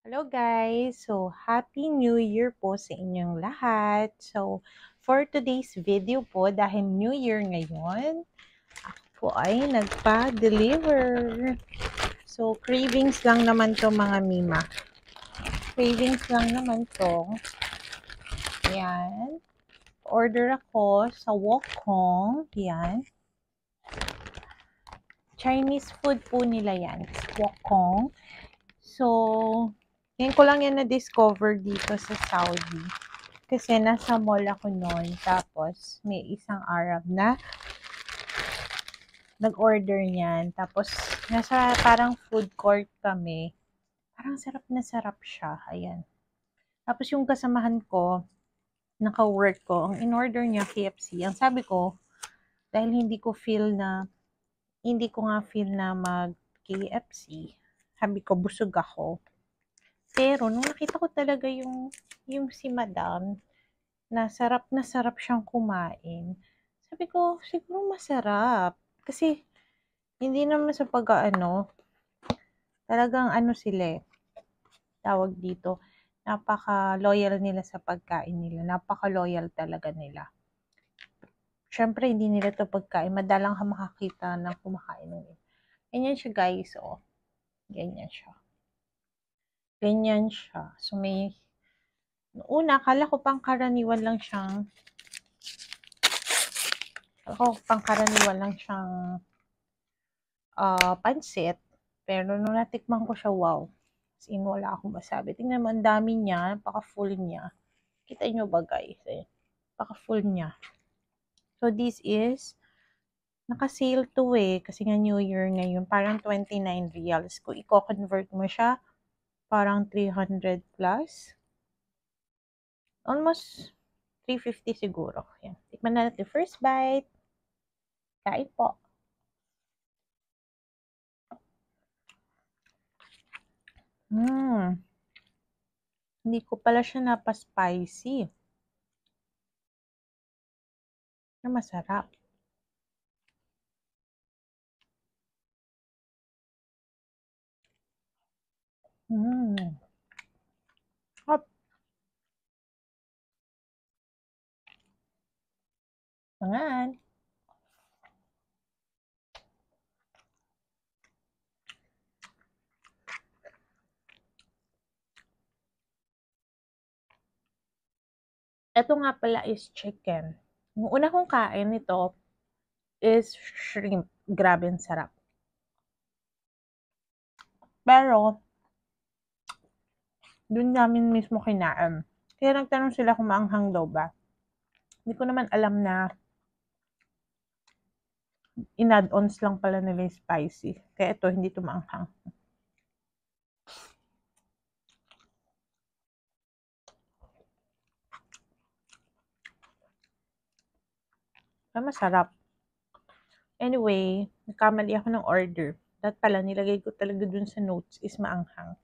Hello guys! So, Happy New Year po sa inyong lahat. So, for today's video po, dahil New Year ngayon, po ay nagpa-deliver. So, cravings lang naman to mga mima. Cravings lang naman to. Yan. Order ako sa Wokong. Yan. Chinese food po nila yan. Wokong. So, ngayon ko lang yan na-discover dito sa Saudi. Kasi nasa mall ako noon. Tapos, may isang Arab na nag-order niyan. Tapos, nasa parang food court kami. Parang sarap na sarap siya. Ayan. Tapos, yung kasamahan ko, naka-work ko, ang in-order niya KFC. Ang sabi ko, dahil hindi ko nga feel na mag-KFC, sabi ko, busog ako. Pero, nung nakita ko talaga yung si madam, na sarap siyang kumain. Sabi ko, siguro masarap. Kasi, hindi naman sa talagang sila tawag dito, napaka-loyal nila sa pagkain nila. Napaka-loyal talaga nila. Siyempre, hindi nila to pagkain. Madalang ka makakita ng kumakain ng ito. Ganyan siya, guys, oh. Ganyan siya. Ganyan siya. So, una, akala ko pangkaraniwan lang siyang pansit. Pero nung natikman ko siya, wow. As in, wala akong masabi. Tingnan mo, ang dami niya. Napaka-full niya. Kita nyo ba, guys? Napaka-full niya. So, this is, naka-sale to kasi nga New Year ngayon. Parang 29 reals. Kung i-convert mo siya, parang 300 plus. Almost 350 siguro. Yan. Tikman na natin. First bite. Kain po. Hindi ko pala siya napa-spicy. Na masarap. Hop. Mangan. Ito nga pala is chicken. Yung una kong kain nito is shrimp. Grabe ang sarap. Pero, dun namin mismo kinain. Kaya nagtanong sila kung maanghang daw ba. Hindi ko naman alam na in-add-ons lang pala nila yung spicy. Kaya ito, hindi ito maanghang. Kaya masarap. Anyway, nagkamali ako ng order. Dapat pala, nilagay ko talaga dun sa notes is maanghang.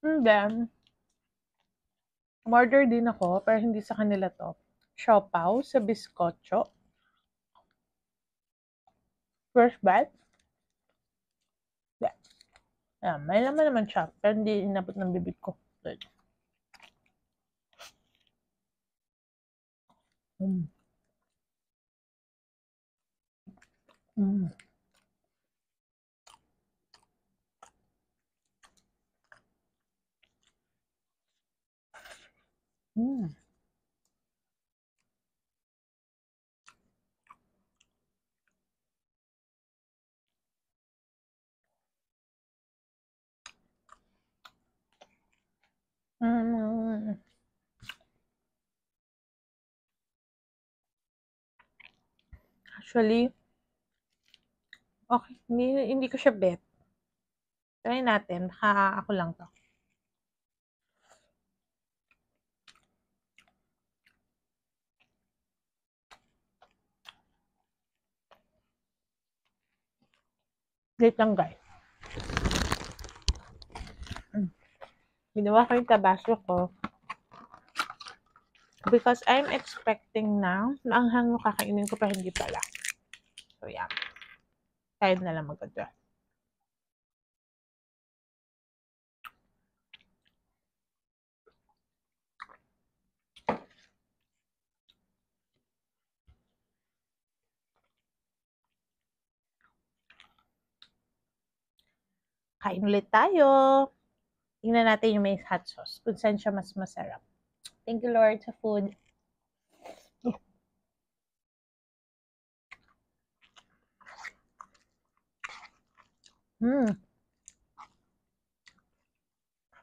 And then, order din ako, pero hindi sa kanila to. Siopaw sa biskotso. First bite. Yeah, may laman naman siya, pero hindi inabot ng bibig ko. Good. Mm. Mm. Mm. Mm. Actually, okay, hindi ko siya bet. Try natin, ako lang to. Wait lang, guys. Ginawa ko yung tabasco ko. Because I'm expecting na maanghang yung kakainin ko, pero hindi pala. So, yeah. Tayo na lang mag-adjust. Kain ulit tayo. Tingnan natin yung may hot sauce. Kung saan siya mas masarap. Thank you, Lord, sa food.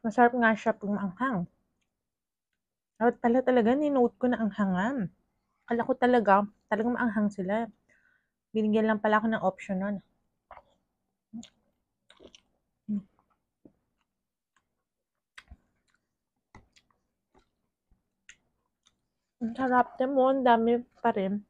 Masarap nga siya pag maanghang. Dapat pala talaga, ninote ko na ang hangan. Kala ko talagang maanghang sila. Binigyan lang pala ako ng option nun. Ang sarap din mo, ang dami pa rin.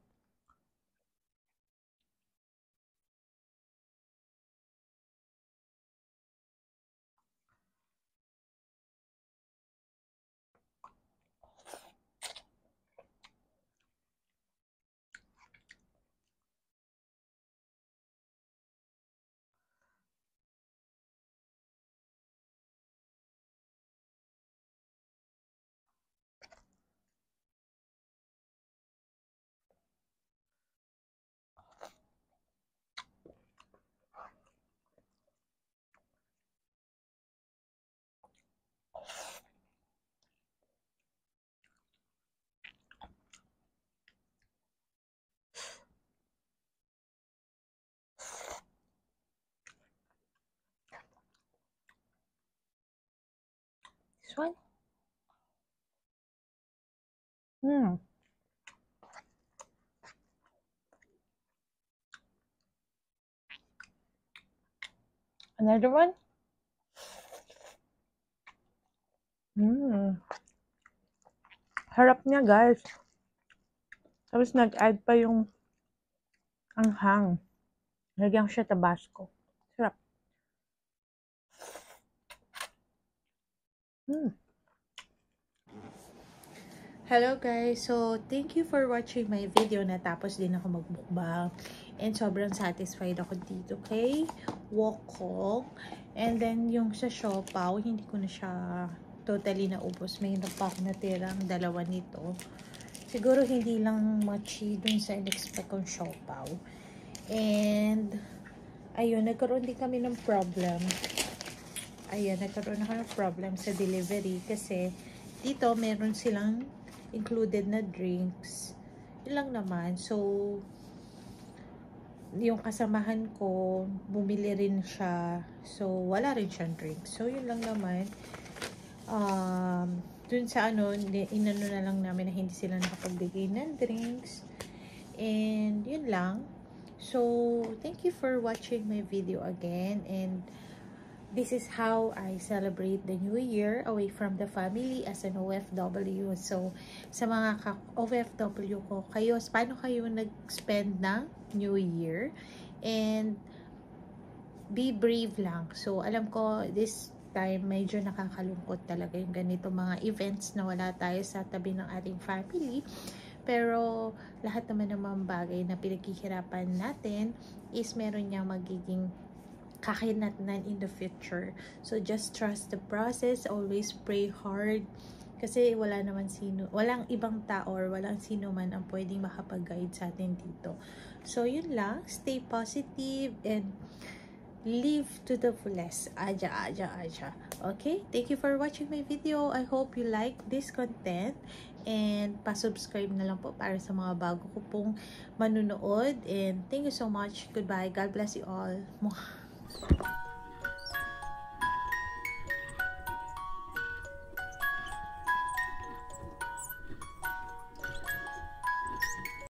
This one? Another one? Harap niya, guys. Tapos nag-add pa yung anghang. Lagyan ko siya Tabasco. Sarap. Hello guys! So, thank you for watching my video. Natapos din ako magmukbang. And sobrang satisfied ako dito kay Wokong. And then, yung sa siopaw, hindi ko na siya totally naubos. May pa ako natirang dalawa nito. Siguro hindi lang machi dun sa in-expect kong siopaw. And, ayun, nagkaroon din kami ng problem. Nagkaroon ako ng problem sa delivery kasi dito meron silang included na drinks. Yun lang naman. So, yung kasamahan ko, bumili rin siya. So, wala rin siyang drinks. So, yun lang naman. Dun sa inano na lang namin na hindi sila nakapagbigay ng drinks. And, yun lang. So, thank you for watching my video again. And, this is how I celebrate the New Year away from the family as an OFW. So, sa mga OFW ko, paano kayo nag-spend ng New Year? And, be brave lang. So, alam ko, this time, medyo nakakalungkot talaga yung ganito mga events na wala tayo sa tabi ng ating family. Pero, lahat naman ng mga bagay na pinaghihirapan natin is meron niyang magiging kakinatnan in the future. So, just trust the process. Always pray hard. Kasi walang ibang tao or walang sino man ang pwedeng makapag-guide sa atin dito. So, yun lang. Stay positive and live to the fullest. Aja. Okay? Thank you for watching my video. I hope you like this content. And pa-subscribe na lang po para sa mga bago ko pong manunood. And thank you so much. Goodbye. God bless you all.